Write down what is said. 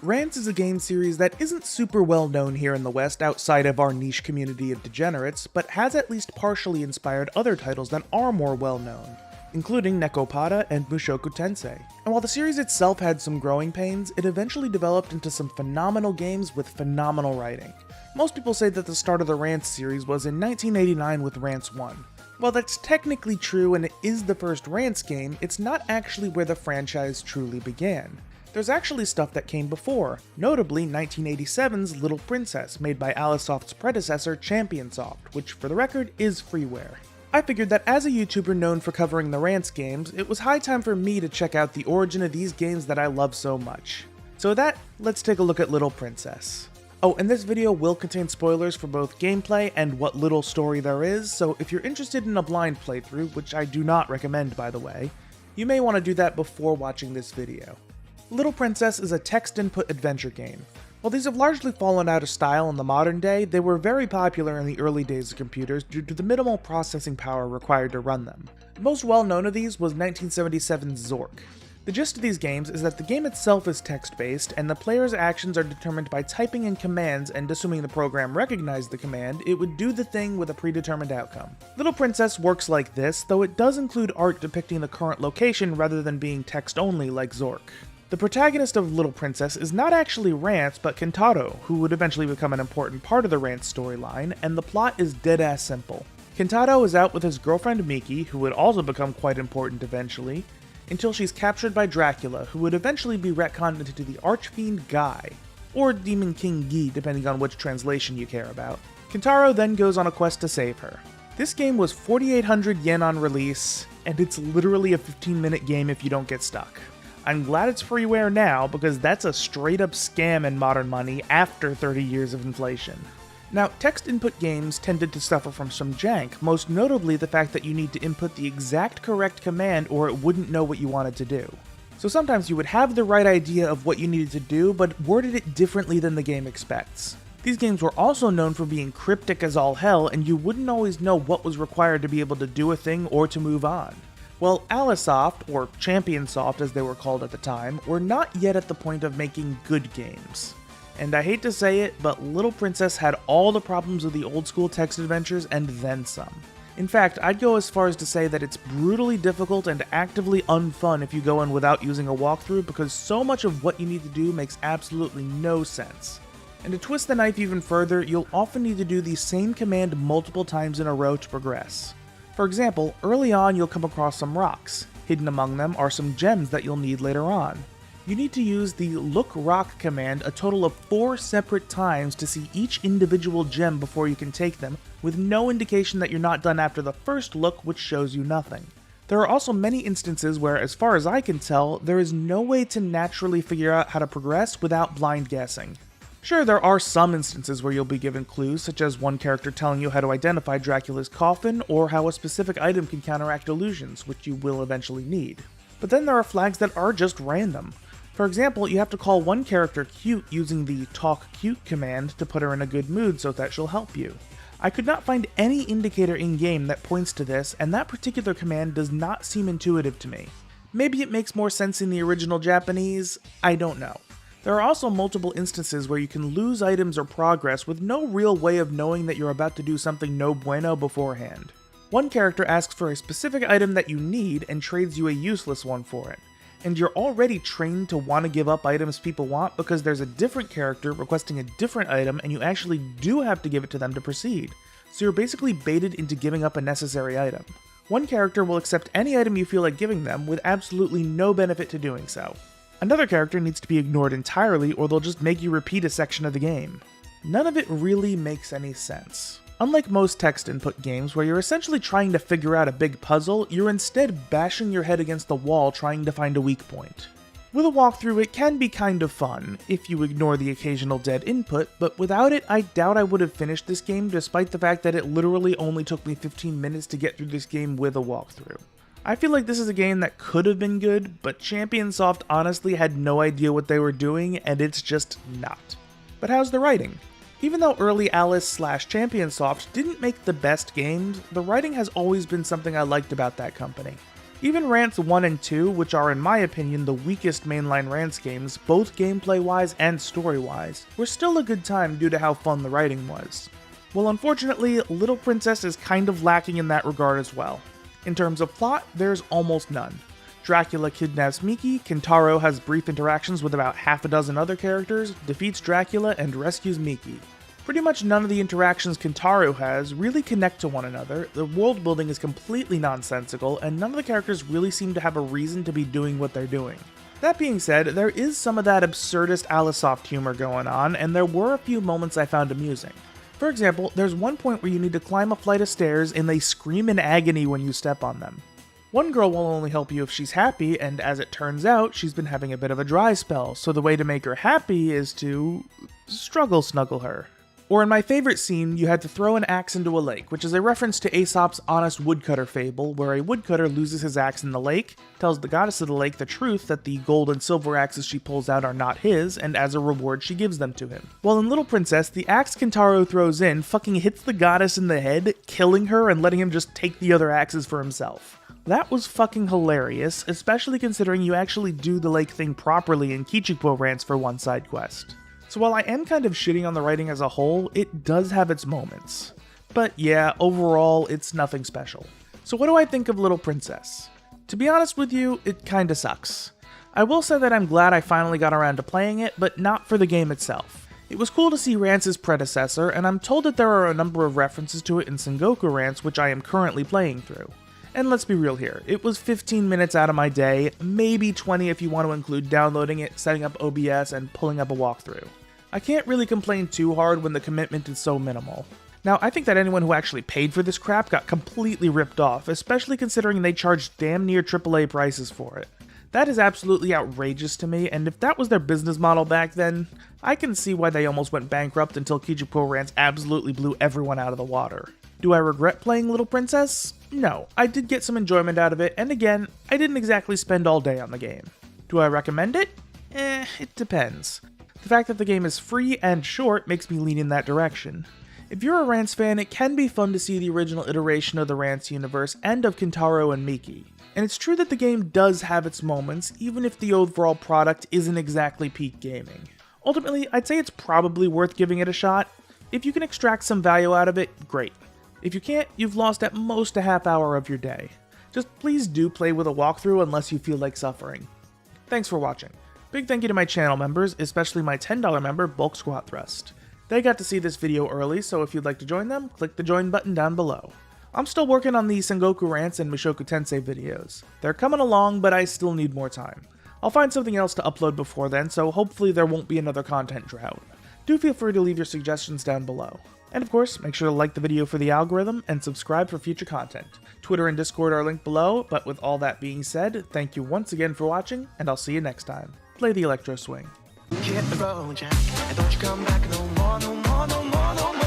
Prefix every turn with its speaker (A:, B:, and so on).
A: Rance is a game series that isn't super well known here in the West outside of our niche community of degenerates, but has at least partially inspired other titles that are more well known, including Nekopara and Mushoku Tensei. And while the series itself had some growing pains, it eventually developed into some phenomenal games with phenomenal writing. Most people say that the start of the Rance series was in 1989 with Rance I. While that's technically true and it is the first Rance game, it's not actually where the franchise truly began. There's actually stuff that came before, notably 1987's Little Princess, made by Alicesoft's predecessor Champion Sof, which for the record is freeware. I figured that as a YouTuber known for covering the Rance games, it was high time for me to check out the origin of these games that I love so much. So with that, let's take a look at Little Princess. Oh, and this video will contain spoilers for both gameplay and what little story there is, so if you're interested in a blind playthrough, which I do not recommend by the way, you may want to do that before watching this video. Little Princess is a text input adventure game. While these have largely fallen out of style in the modern day, they were very popular in the early days of computers due to the minimal processing power required to run them. The most well known of these was 1977's Zork. The gist of these games is that the game itself is text-based, and the player's actions are determined by typing in commands, and assuming the program recognized the command, it would do the thing with a predetermined outcome. Little Princess works like this, though it does include art depicting the current location rather than being text-only like Zork. The protagonist of Little Princess is not actually Rance, but Kentaro, who would eventually become an important part of the Rance storyline, and the plot is dead-ass simple. Kentaro is out with his girlfriend Miki, who would also become quite important eventually, until she's captured by Dracula, who would eventually be retconned into the Archfiend Guy, or Demon King Gi depending on which translation you care about. Kentaro then goes on a quest to save her. This game was 4,800 yen on release, and it's literally a 15-minute game if you don't get stuck. I'm glad it's freeware now, because that's a straight-up scam in modern money after 30 years of inflation. Now, text input games tended to suffer from some jank, most notably the fact that you need to input the exact correct command or it wouldn't know what you wanted to do. So sometimes you would have the right idea of what you needed to do, but worded it differently than the game expects. These games were also known for being cryptic as all hell, and you wouldn't always know what was required to be able to do a thing or to move on. Well, Alicesoft, or Champion Sof as they were called at the time, were not yet at the point of making good games. And I hate to say it, but Little Princess had all the problems of the old school text adventures and then some. In fact, I'd go as far as to say that it's brutally difficult and actively unfun if you go in without using a walkthrough, because so much of what you need to do makes absolutely no sense. And to twist the knife even further, you'll often need to do the same command multiple times in a row to progress. For example, early on you'll come across some rocks. Hidden among them are some gems that you'll need later on. You need to use the Look Rock command a total of 4 separate times to see each individual gem before you can take them, with no indication that you're not done after the first look, which shows you nothing. There are also many instances where, as far as I can tell, there is no way to naturally figure out how to progress without blind guessing. Sure, there are some instances where you'll be given clues, such as one character telling you how to identify Dracula's coffin, or how a specific item can counteract illusions, which you will eventually need. But then there are flags that are just random. For example, you have to call one character cute using the Talk Cute command to put her in a good mood so that she'll help you. I could not find any indicator in-game that points to this, and that particular command does not seem intuitive to me. Maybe it makes more sense in the original Japanese, I don't know. There are also multiple instances where you can lose items or progress with no real way of knowing that you're about to do something no bueno beforehand. One character asks for a specific item that you need and trades you a useless one for it. And you're already trained to want to give up items people want because there's a different character requesting a different item and you actually do have to give it to them to proceed. So you're basically baited into giving up a necessary item. One character will accept any item you feel like giving them with absolutely no benefit to doing so. Another character needs to be ignored entirely or they'll just make you repeat a section of the game. None of it really makes any sense. Unlike most text input games where you're essentially trying to figure out a big puzzle, you're instead bashing your head against the wall trying to find a weak point. With a walkthrough it can be kind of fun, if you ignore the occasional dead input, but without it I doubt I would have finished this game despite the fact that it literally only took me 15 minutes to get through this game with a walkthrough. I feel like this is a game that could have been good, but Champion Sof honestly had no idea what they were doing, and it's just not. But how's the writing? Even though early Alice/Champion Sof didn't make the best games, the writing has always been something I liked about that company. Even Rance 1 and 2, which are in my opinion the weakest mainline Rance games, both gameplay-wise and story-wise, were still a good time due to how fun the writing was. Well, unfortunately, Little Princess is kind of lacking in that regard as well. In terms of plot, there's almost none. Dracula kidnaps Miki, Kentaro has brief interactions with about half a dozen other characters, defeats Dracula, and rescues Miki. Pretty much none of the interactions Kentaro has really connect to one another, the world building is completely nonsensical, and none of the characters really seem to have a reason to be doing what they're doing. That being said, there is some of that absurdist Alicesoft humor going on, and there were a few moments I found amusing. For example, there's one point where you need to climb a flight of stairs and they scream in agony when you step on them. One girl will only help you if she's happy, and as it turns out, she's been having a bit of a dry spell, so the way to make her happy is to struggle snuggle her. Or in my favorite scene, you had to throw an axe into a lake, which is a reference to Aesop's honest woodcutter fable, where a woodcutter loses his axe in the lake, tells the goddess of the lake the truth that the gold and silver axes she pulls out are not his, and as a reward she gives them to him. While in Little Princess, the axe Kentaro throws in fucking hits the goddess in the head, killing her and letting him just take the other axes for himself. That was fucking hilarious, especially considering you actually do the lake thing properly in Kichipo Rance for one side quest. So while I am kind of shitting on the writing as a whole, it does have its moments. But yeah, overall, it's nothing special. So what do I think of Little Princess? To be honest with you, it kinda sucks. I will say that I'm glad I finally got around to playing it, but not for the game itself. It was cool to see Rance's predecessor, and I'm told that there are a number of references to it in Sengoku Rance, which I am currently playing through. And let's be real here, it was 15 minutes out of my day, maybe 20 if you want to include downloading it, setting up OBS, and pulling up a walkthrough. I can't really complain too hard when the commitment is so minimal. Now, I think that anyone who actually paid for this crap got completely ripped off, especially considering they charged damn near AAA prices for it. That is absolutely outrageous to me, and if that was their business model back then, I can see why they almost went bankrupt until Kichipo Rance absolutely blew everyone out of the water. Do I regret playing Little Princess? No, I did get some enjoyment out of it, and again, I didn't exactly spend all day on the game. Do I recommend it? It depends. The fact that the game is free and short makes me lean in that direction. If you're a Rance fan, it can be fun to see the original iteration of the Rance universe and of Kentaro and Miki. And it's true that the game does have its moments, even if the overall product isn't exactly peak gaming. Ultimately, I'd say it's probably worth giving it a shot. If you can extract some value out of it, great. If you can't, you've lost at most a half hour of your day. Just please do play with a walkthrough unless you feel like suffering. Thanks for watching. Big thank you to my channel members, especially my $10 member, Bulk Squat Thrust. They got to see this video early, so if you'd like to join them, click the join button down below. I'm still working on the Sengoku Rance and Mushoku Tensei videos. They're coming along, but I still need more time. I'll find something else to upload before then, so hopefully there won't be another content drought. Do feel free to leave your suggestions down below. And of course, make sure to like the video for the algorithm and subscribe for future content. Twitter and Discord are linked below, but with all that being said, thank you once again for watching, and I'll see you next time. Play the electro swing.
B: Hit the road, Jack, and don't you come back no more, no more, no more, no more.